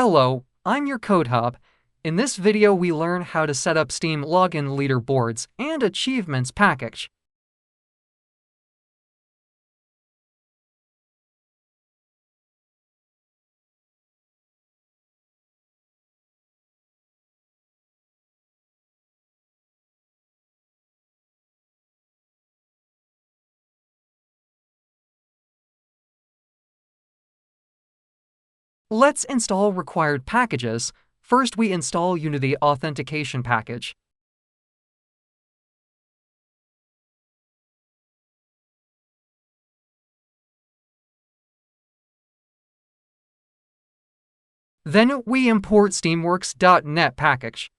Hello, I'm your Code Hub. In this video, we learn how to set up Steam Login Leaderboards and Achievements package. Let's install required packages. First, we install Unity authentication package. Then we import steamworks.net package.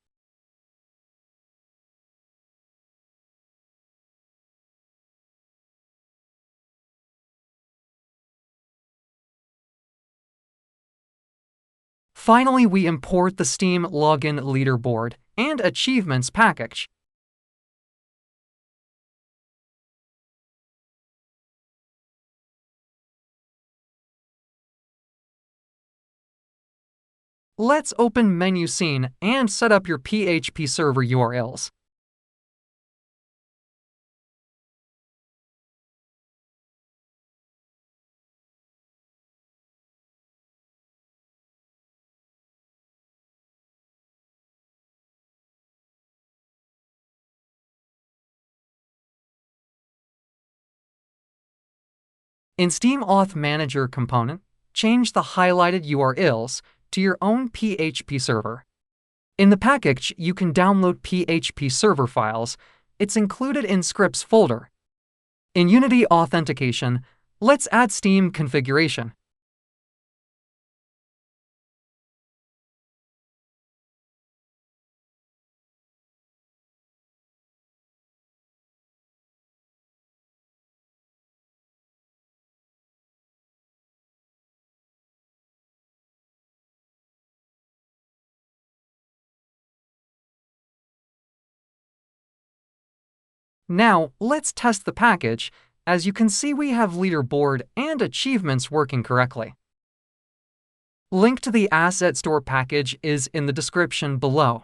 Finally, we import the Steam Login Leaderboard and Achievements package. Let's open Menu Scene and set up your PHP server URLs. In Steam Auth Manager component, change the highlighted URLs to your own PHP server. In the package, you can download PHP server files. It's included in scripts folder. In Unity Authentication, let's add Steam configuration. Now, let's test the package. As you can see, we have Leaderboard and Achievements working correctly. Link to the Asset Store package is in the description below.